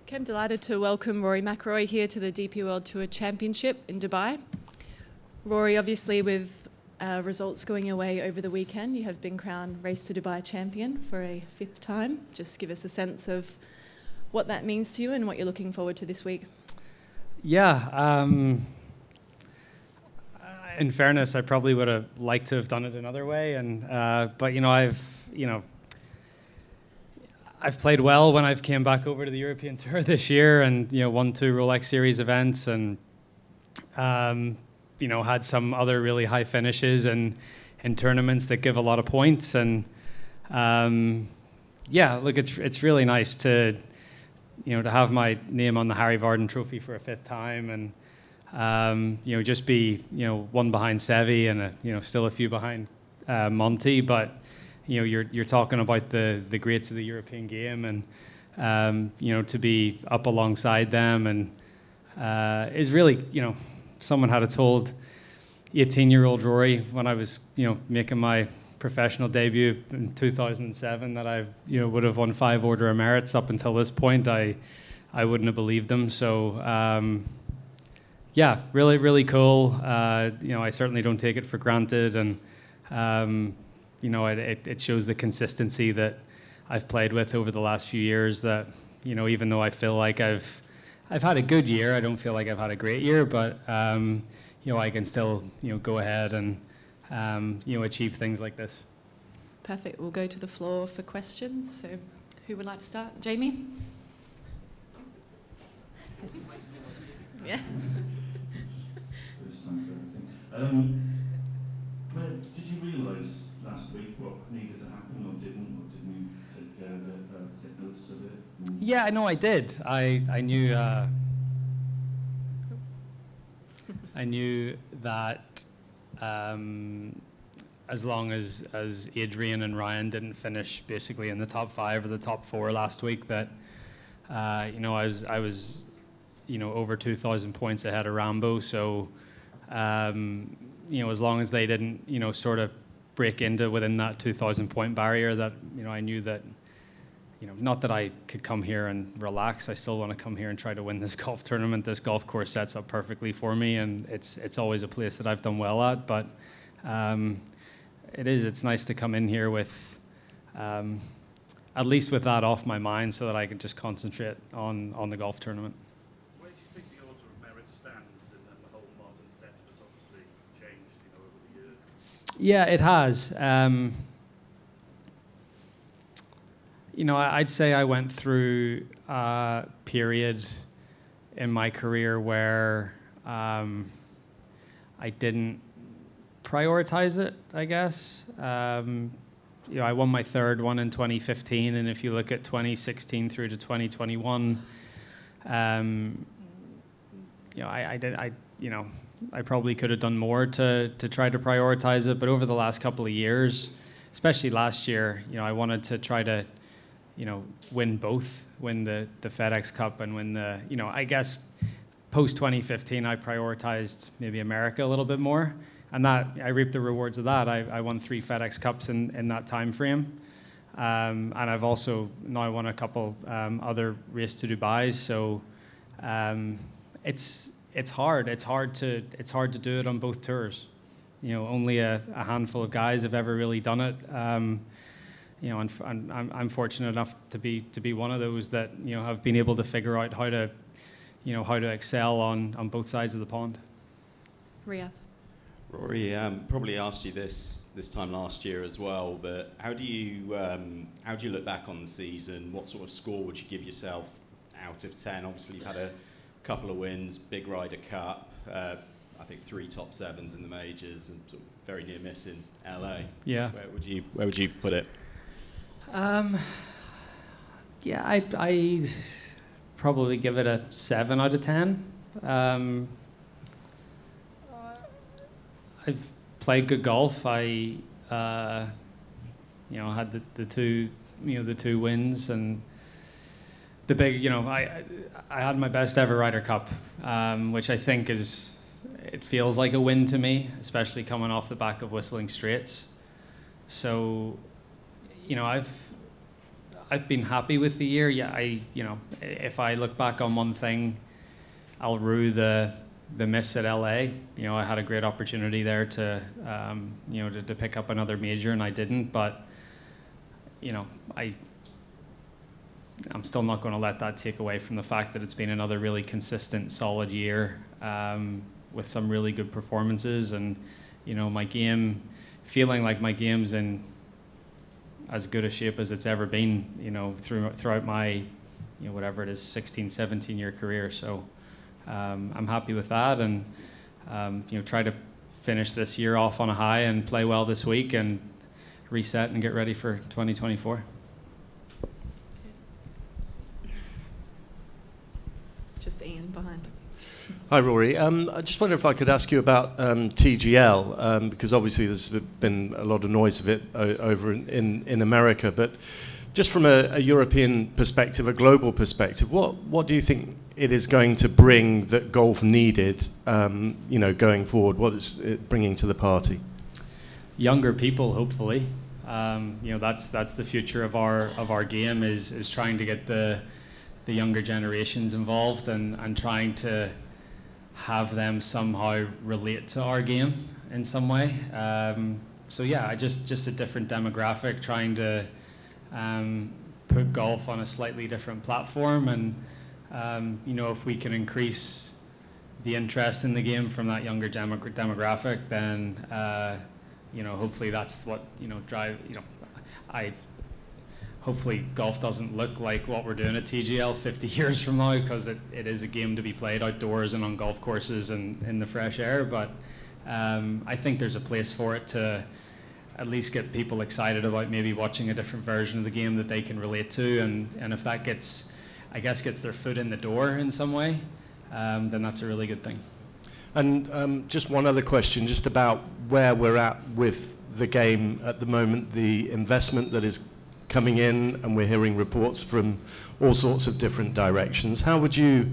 Okay, I'm delighted to welcome Rory McIlroy here to the DP World Tour Championship in Dubai. Rory, obviously with results going away over the weekend, you have been crowned Race to Dubai champion for a 5th time. Just give us a sense of what that means to you and what you're looking forward to this week. Yeah, in fairness, I probably would have liked to have done it another way, but I've played well when I've came back over to the European Tour this year, and won 2 Rolex Series events, and had some other really high finishes in tournaments that give a lot of points, and yeah, look, it's really nice to to have my name on the Harry Vardon Trophy for a 5th time, and just be one behind Seve and still a few behind Monty, but you're talking about the greats of the European game, and to be up alongside them, and is really someone had told 18-year-old Rory when I was making my professional debut in 2007 that I would have won 5 Order of Merits up until this point, I wouldn't have believed them. So yeah, really cool. I certainly don't take it for granted, and it shows the consistency that I've played with over the last few years, that even though I feel like I've had a good year, I don't feel like I've had a great year, but I can still go ahead and achieve things like this. Perfect. We'll go to the floor for questions. So who would like to start? Jamie? Yeah. Did you realise last week what needed to happen, or didn't you take care of it, take notice of it? Yeah, no, I did. I knew I knew that as long as Adrian and Ryan didn't finish basically in the top 5 or the top 4 last week, that I was over 2,000 points ahead of Rambo. So as long as they didn't sort of break into within that 2,000 point barrier, that I knew that not that I could come here and relax. I still want to come here and try to win this golf tournament. This golf course sets up perfectly for me, and it's always a place that I've done well at. But it's nice to come in here with at least with that off my mind, so that I can just concentrate on the golf tournament. Where do you think the Order of Merit stands, and the whole modern setup has obviously changed over the years? Yeah, it has. I'd say I went through a period in my career where I didn't prioritize it, I guess. I won my 3rd one in 2015, and if you look at 2016 through to 2021, I probably could have done more to try to prioritize it, but over the last couple of years, especially last year, I wanted to try to win both, win the FedEx Cup and win the, I guess post 2015, I prioritized maybe America a little bit more, and that I reaped the rewards of that. I won 3 FedEx Cups in that time frame, and I've also now won a couple other Race to Dubai's. So it's hard to do it on both tours. Only a handful of guys have ever really done it. And I'm fortunate enough to be one of those that have been able to figure out how to excel on both sides of the pond. Riyadh. Rory, probably asked you this time last year as well, but how do you look back on the season? What sort of score would you give yourself out of 10? Obviously, you've had a couple of wins, Big Ryder Cup, I think 3 top 7s in the majors, and sort of very near miss in LA. Yeah. Where would you put it? Yeah, I probably give it a 7 out of 10. I've played good golf. I had the 2 wins, and the big, I had my best ever Ryder Cup, which I think it feels like a win to me, especially coming off the back of Whistling Straits. So, I've been happy with the year. Yeah, if I look back on one thing, I'll rue the miss at LA. I had a great opportunity there to pick up another major, and I didn't. But I'm still not going to let that take away from the fact that it's been another really consistent, solid year with some really good performances, and feeling like my game's in as good a shape as it's ever been, throughout my, whatever it is, 16, 17-year career. So I'm happy with that, and try to finish this year off on a high and play well this week and reset and get ready for 2024. Just Ian behind. Hi, Rory. I just wonder if I could ask you about TGL, because obviously there's been a lot of noise of it over in America. But just from a European perspective, a global perspective, what do you think it is going to bring that golf needed, going forward? What is it bringing to the party? Younger people, hopefully. That's the future of our game is trying to get the younger generations involved and trying to have them somehow relate to our game in some way. So yeah, just a different demographic, trying to put golf on a slightly different platform, and if we can increase the interest in the game from that younger demographic, then hopefully that's what drive. Hopefully golf doesn't look like what we're doing at TGL 50 years from now, because it is a game to be played outdoors and on golf courses and in the fresh air. But I think there's a place for it to at least get people excited about maybe watching a different version of the game that they can relate to. And if that gets their foot in the door in some way, then that's a really good thing. And just one other question, just about where we're at with the game at the moment, the investment that is coming in, and we're hearing reports from all sorts of different directions. How would you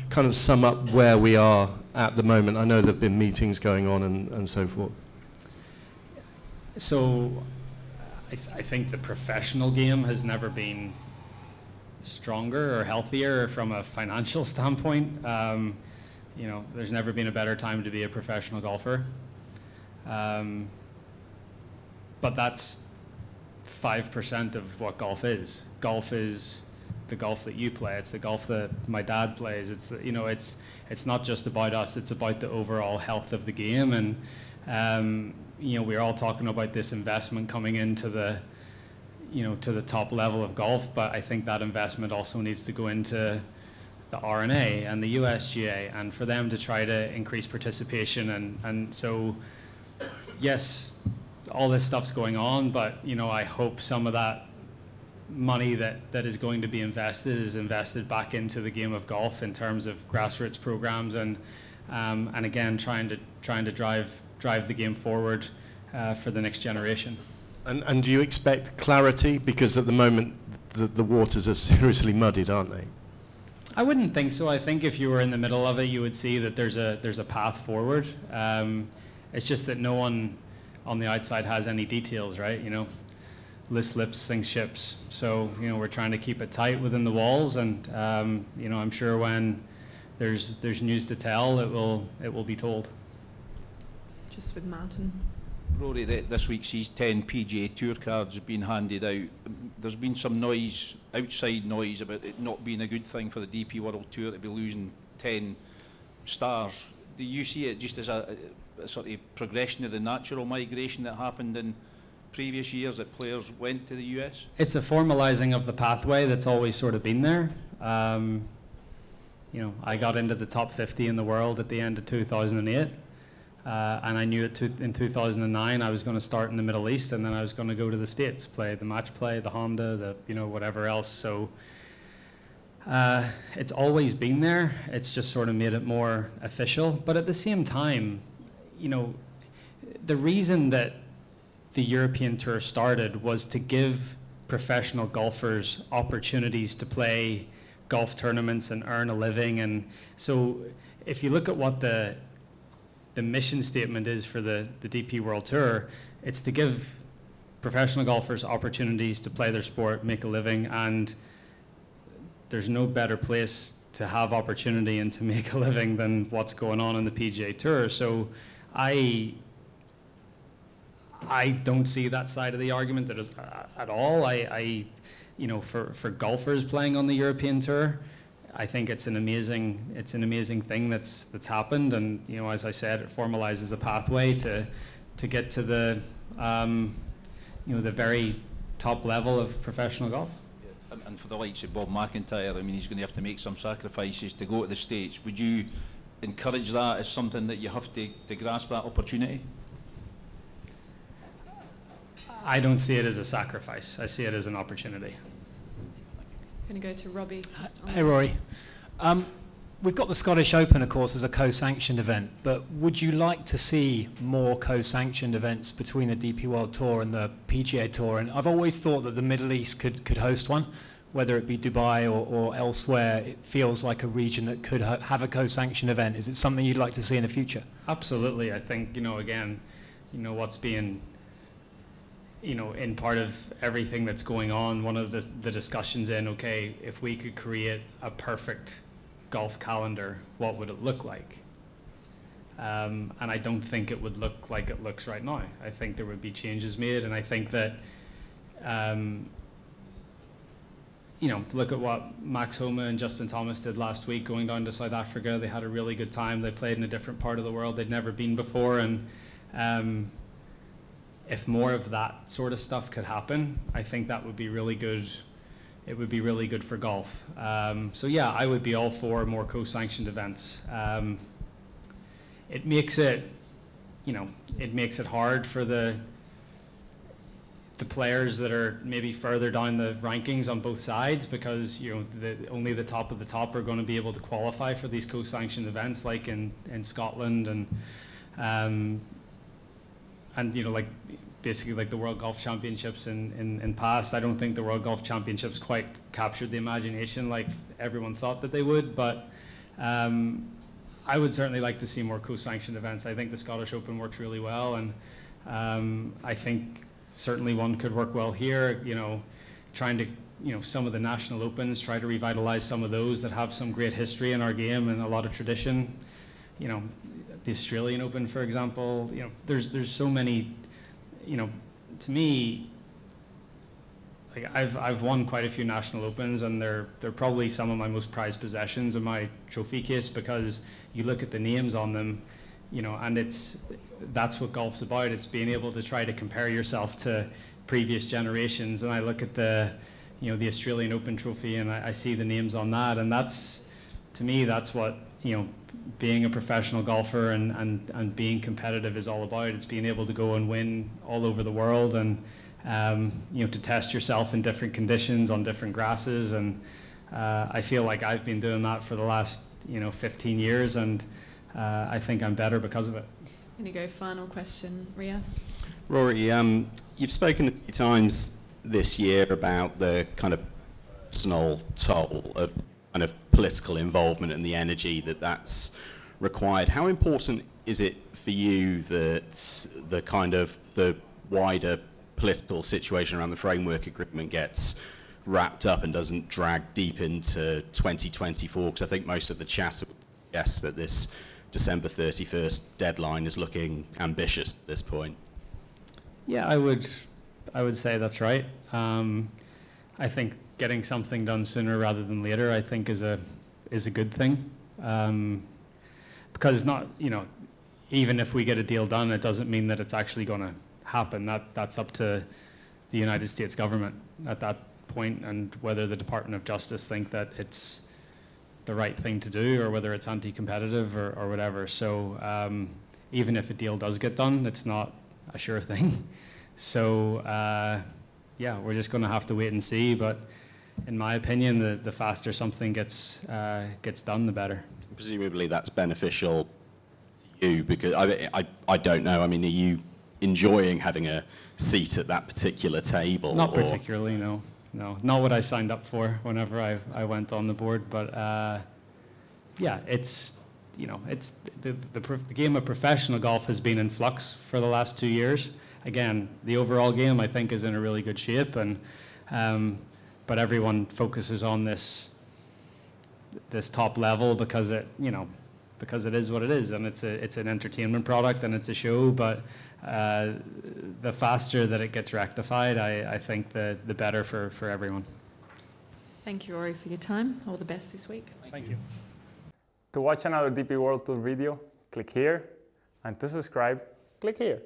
kind of sum up where we are at the moment? I know there have been meetings going on and so forth. So I think the professional game has never been stronger or healthier from a financial standpoint. There's never been a better time to be a professional golfer. But that's 5% of what golf is. Golf is the golf that you play. It's the golf that my dad plays. It's not just about us. It's about the overall health of the game. And we're all talking about this investment coming into the to the top level of golf. But I think that investment also needs to go into the R&A and the USGA, and for them to try to increase participation. And so, yes, all this stuff's going on, but I hope some of that money that is going to be invested is invested back into the game of golf in terms of grassroots programs, and again trying to drive the game forward for the next generation. And do you expect clarity, because at the moment the waters are seriously muddied, aren't they? I wouldn't think so. I think if you were in the middle of it, you would see that there's a path forward. It's just that no one on the outside has any details, right? Loose lips sink ships. So we're trying to keep it tight within the walls, and I'm sure when there's news to tell, it will be told. Just with Martin. Rory, this week sees 10 PGA Tour cards being handed out. There's been some noise, outside noise, about it not being a good thing for the DP World Tour to be losing 10 stars. Do you see it just as a sort of progression of the natural migration that happened in previous years, that players went to the US? It's a formalizing of the pathway that's always sort of been there. I got into the top 50 in the world at the end of 2008. And I knew in 2009 I was going to start in the Middle East, and then I was going to go to the States, play the match play, the Honda, whatever else. So it's always been there. It's just sort of made it more official. But at the same time, the reason that the European Tour started was to give professional golfers opportunities to play golf tournaments and earn a living. And so if you look at what the mission statement is for the DP World Tour, it's to give professional golfers opportunities to play their sport, make a living, and there's no better place to have opportunity and to make a living than what's going on in the PGA Tour. So I don't see that side of the argument at all. I you know, for golfers playing on the European Tour, I think it's an amazing thing that's happened, and you know, as I said, it formalizes a pathway to get to the you know, the very top level of professional golf. And for the likes of Bob McIntyre, I mean, he's going to have to make some sacrifices to go to the States. Would you encourage that as something that you have to grasp that opportunity? I don't see it as a sacrifice. I see it as an opportunity. Going to go to Robbie. Hey, Rory. We've got the Scottish Open, of course, as a co-sanctioned event, but would you like to see more co-sanctioned events between the DP World Tour and the PGA Tour? And I've always thought that the Middle East could host one, whether it be Dubai or elsewhere. It feels like a region that could have a co-sanctioned event. Is it something you'd like to see in the future? Absolutely. I think, you know, again, you know, what's being, you know, in part of everything that's going on, one of the discussions in, okay, if we could create a perfect golf calendar, what would it look like? And I don't think it would look like it looks right now. I think there would be changes made, and I think that, you know, look at what Max Homa and Justin Thomas did last week going down to South Africa. They had a really good time. They played in a different part of the world they'd never been before, and if more of that sort of stuff could happen, I think that would be really good. It would be really good for golf. So yeah, I would be all for more co-sanctioned events. It makes it, you know, it makes it hard for the players that are maybe further down the rankings on both sides, because you know only the top of the top are going to be able to qualify for these co-sanctioned events, like in Scotland and you know, like basically like the World Golf Championships in past. I don't think the World Golf Championships quite captured the imagination like everyone thought that they would, but I would certainly like to see more co-sanctioned events. I think the Scottish Open works really well, and I think certainly one could work well here, you know, trying to, you know, some of the national opens, try to revitalize some of those that have some great history in our game and a lot of tradition. You know, the Australian Open, for example, you know, there's so many, you know, to me, like I've won quite a few national opens, and they're probably some of my most prized possessions in my trophy case, because you look at the names on them, you know, and that's what golf's about. It's being able to try to compare yourself to previous generations. And I look at the, you know, the Australian Open trophy, and I see the names on that, and that's, to me, that's what, you know, being a professional golfer and being competitive is all about. It's being able to go and win all over the world, and you know, to test yourself in different conditions on different grasses. And I feel like I've been doing that for the last, you know, 15 years, and I think I'm better because of it. I'm going to go final question, Riyadh. Rory, you've spoken a few times this year about the kind of personal toll of kind of political involvement and the energy that's required. How important is it for you that the kind of the wider political situation around the framework agreement gets wrapped up and doesn't drag deep into 2024? Because I think most of the chatter would suggest that this December 31st deadline is looking ambitious at this point. Yeah, I would say that's right. I think getting something done sooner rather than later, I think, is a good thing, because not, you know, even if we get a deal done, it doesn't mean that it's actually going to happen. That's up to the United States government at that point, and whether the Department of Justice think that it's the right thing to do, or whether it's anti-competitive or whatever. So even if a deal does get done, it's not a sure thing. So yeah, we're just going to have to wait and see. But in my opinion, the faster something gets done, the better. Presumably that's beneficial to you, because I don't know. I mean, are you enjoying having a seat at that particular table? Not particularly, no. No, not what I signed up for whenever I went on the board. But yeah, it's, you know, it's the game of professional golf has been in flux for the last 2 years, again, the overall game I think is in a really good shape, and but everyone focuses on this top level because it is what it is, and it's an entertainment product and it's a show. But the faster that it gets rectified, I think the better for everyone. Thank you, Rory, for your time. All the best this week. Thank you. To watch another DP World Tour video, click here, and to subscribe, click here.